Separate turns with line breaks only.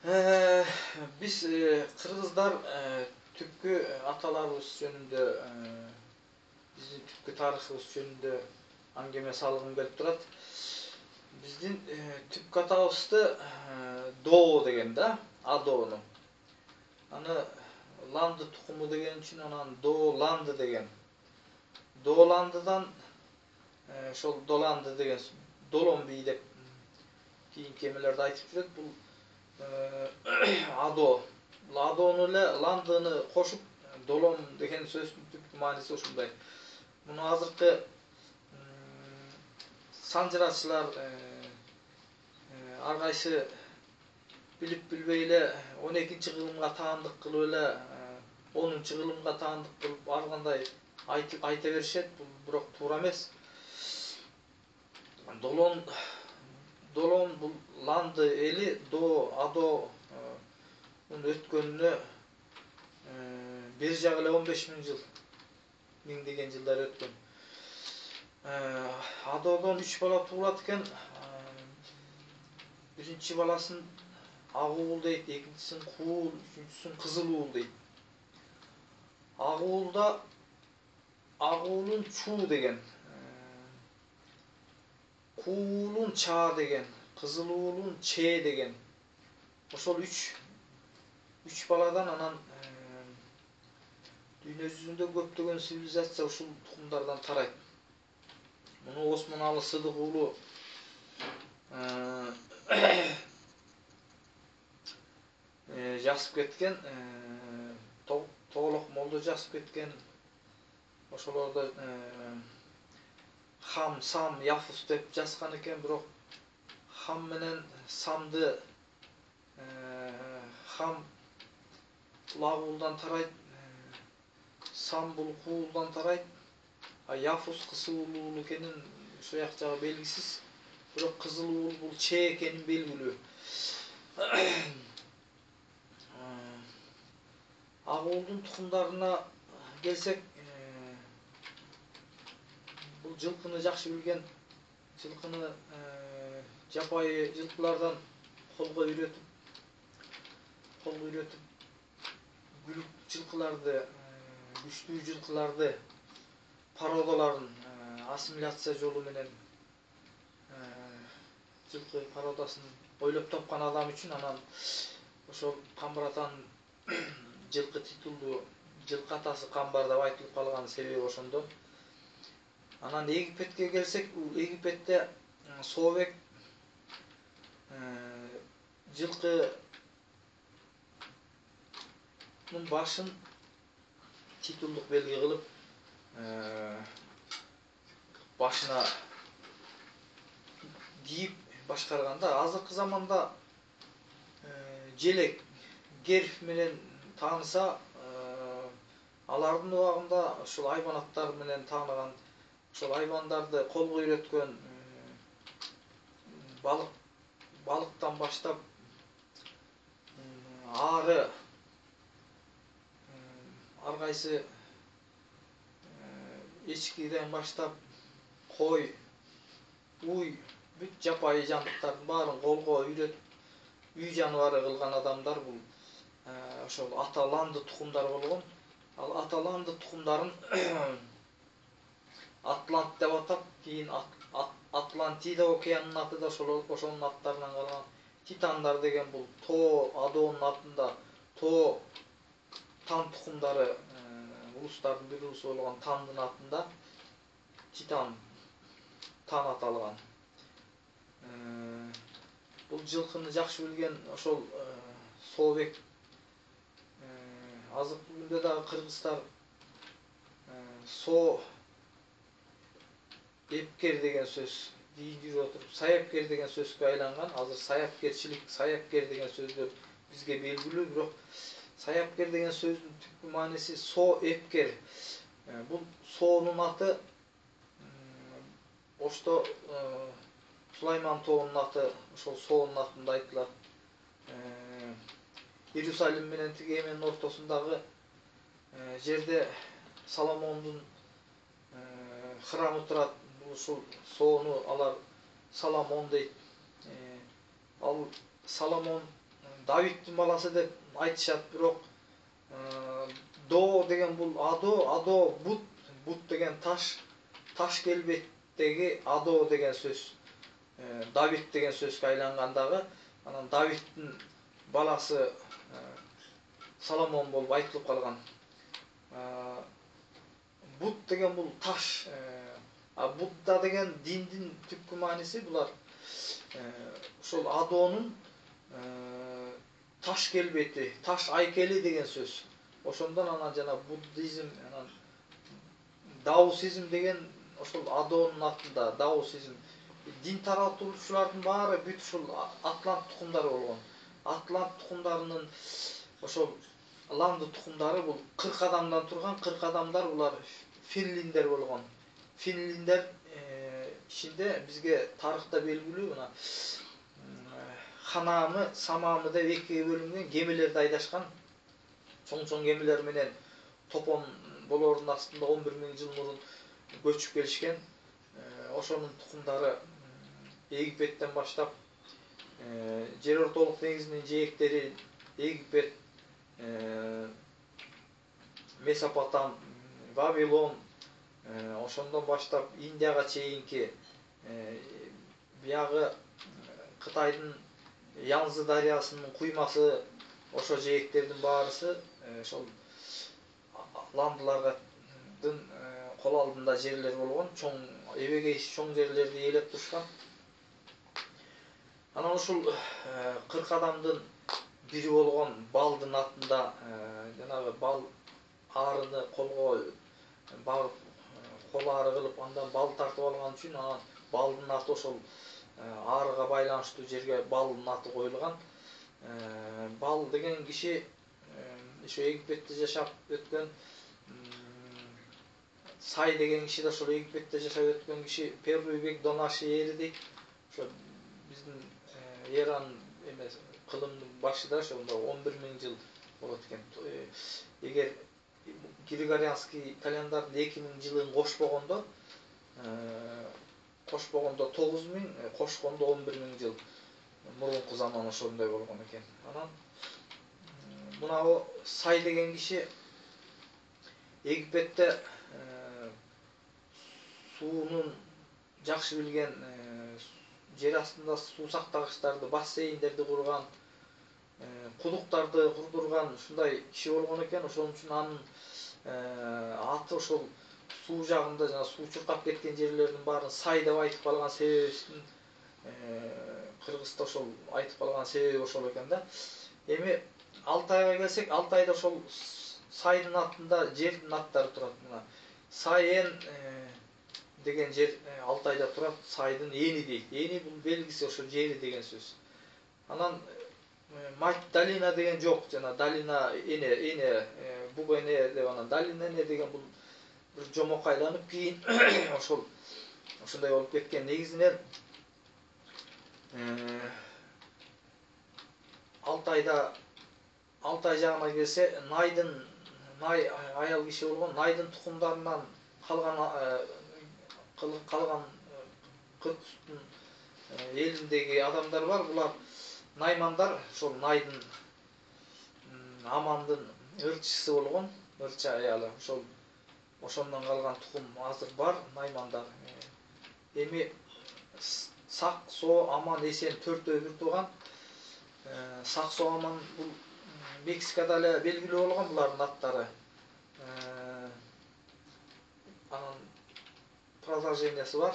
Ee, Biz Kırgızlar tüpkü atalarımız jönündө bizdin tüpkü tarıхыбыз жөнүндө аңгеме салгым келип турат. Биздин тüpkü атабызды Доо деген да, Адоону. Аны Ланды тукуму деген үчүн анан Дооланды деген. Дооландыдан ошол Доланды деген Долон бий деп кийинки эмелерде айтып жүрөт. Бул Адо. Адоону эле Ландыны кошуп Долон деген сөздүн түпкү мааниси ушундай. Муну азыркы санжырачылар ар кайсы билип билбей эле 12-чи кылымга таандык кылып эле 10-чу кылымга таандык кылып ар кандай айта беришет. Бул бирок туура эмес. Долон бул Ланды эли Адо өткөнүнө бир жагы эле 15.000 жыл, миңдеген жылдар өткөн. Адоодон 3 бала туулат экен. Биринчи баласын Ак уул дейт, экинчисин Куул, үчүнчүсүн Кызыл уул дейт. Ак уулун Чуу деген, Куулун Чаа деген, Кызыл уулун Чээ деген. Ошол 3 баладан анан дүйнө жүзүндө көптөгөн цивилизация ушул тукумдардан тарайт. Муну Осмоналы Сыдык уулу жазып кеткен, Тоголок молдо жазып кеткен. Ошолордо Хам, Сам, Яфус деп жазган экен, бирок Хам менен Самды Хам Ак уулдан тарайт, Сам бул Куулдан тарайт, а Яфус Кызыл уул экенин ошол жак жагы белгисиз. Бирок Кызыл уул бул Чээ экенин белгилүү. Ак уулдун тукумдарына келсек, бул жылкыны жакшы билген, жылкыны жапайы жылкылардан колго үйрөтүп бүлүк жылкыларды, күчтүү жылкыларды, породаларын ассимиляция жолу менен жылкы породасын ойлоп тапкан адам үчүн анан ошол Камбар атанын жылкы титулдуу жылкы атасы Камбар деп айтылып калган себеби ошондо. Анан Египетке келсек, Египетте Сообек жылкынын башын титулдук белги кылып башына кийип башкарганда, азыркы заманда желек герб менен тааныса, алардын убагында ошол айбанаттар менен тааныган, ошол айбандарды колго үйрөткөн, балыктан баштап ары ар кайсы эчкиден баштап кой, уй, бүт жапайы жандыктардын баарын колго үйрөтүп үй жаныбары кылган адамдар бул ошол Аталанды тукумдары болгон. Ал Аталанды тукумдарын Атлант деп атап, кийин Атлантида океанынын аты да ошонун аттарынан калган. Титандар деген бул Адоонун атында Тан тукумдары, улустардын бир улусу болгон Тандын атында Тан аталган. Бул жылкыны жакшы билген ошол Сообек азыркы күндө дагы кыргыздар эпкер деген сөз дейин жүрүп отуруп, саяпкер деген сөзгө айланган. Азыр саяпкер деген сөздөр бизге белгилүү, бирок саяпкер деген сөздүн түпкү мааниси эпкер. Бул соонун аты Ошто Сулайман тоонун аты ошол соонун атында айтылат. Иерусалим менен тиги эменин ортосундагы жерде Соломондун храмы турат. Ушул соону алар Соломон дейт. Ал Соломон Давидтин баласы деп айтышат, бирок до деген бул адо бут деген таш келбеттеги адо деген сөз Давид деген сөзгө айлангандагы. Анан Давидтин баласы Соломон болуп айтылып калган. Бут деген бул таш. Будда деген диндин түпкү мааниси булар ошол адонун таш келбети, таш айкели деген сөз. Ошондон анан жана буддизм, анан даосизм деген ошол адонун атында даосизм. Дин таратуучулардын баары бүт ушул атлант тукумдары болгон. Атлант тукумдарынын ошол ланды тукумдары бул 40 адамдан турган. 40 адамдар булар финлиндер болгон. Финлиндер ичинде бизге тарыхта белгилүү мына Ханамы, Самамы деп экиге бөлүнгөн кемелерди айдашкан. Чоң кемелер менен топон болоордун астында 11.000 жыл мурун көчүп келишкен. Ошонун тукумдары Египеттен баштап Жер ортолук деңизинин жээктери Египет, Месопотам, Вавилон, ошондон баштап Индияга чейинки биягы Кытайдын Янзы дарыясынын куймасы, ошо жээктердин баарысы ошол ландылардын кол алдында жерлер болгон. Чоң эбегейси чоң жерлерди ээлеп турушкан. Анан ушул 40 адамдын бири болгон балдын атында жанагы бал арыны колго багып, кол ары кылып, андан бал тартып алган үчүн анан балдын аты ошол арыга байланыштуу жерге балдын аты коюлган. Бал деген киши ошо Египетте жашап өткөн, Сай деген киши да ошол Египетте жашап өткөн киши, первый век до нашей эры дейт. Ошо биздин эранын эмес кылымдын башында ошондо 11.000 жыл болот экен. Эгер Григорианский календардын 2000 жылын кошпогондо 9000, кошкондо 11.000 жыл мурунку заман ошондой болгон экен. Анан мына Сай деген киши Египетте суунун жакшы билген, жер астында суу сактагычтарды, бассейндерди курган, кудуктарды курдурган ушундай киши болгон экен. Ошон үчүн анын аты ошол суу жагында, жана суу чуркап кеткен жерлердин баарын Сай деп айтып калган себебибиздин кыргызда ошол айтып калган себеби ошол экен да. Эми Алтайга келсек, Алтайда ошол Сайдын атында жердин аттары турат. Мына Сайен деген жер Алтайда турат. Сайдын эни дейт. Эни бул белгиси ошо жери деген сөз. Анан мать долина деген жок. Жана долина эне буг эне деп анан долина эне деген бул бир жомокайланып кийин ошондой болуп кеткен. Негизинен Алтай жагына келсе, Най аял киши болгон. Найдын тукумдарынан калган Кыргыздын элиндеги адамдар бар. Булар наймандар, ошол Найдын Амандын ырчысы болгон, ырчы аялы. Ошондон калган тукум азыр бар наймандар. Эми Сак, Соо, Аман, Эсен төртөө бир тууган. Сак, Соо, Аман бул Мексикада эле белгилүү болгон булардын аттары. Анан продолжениясы бар.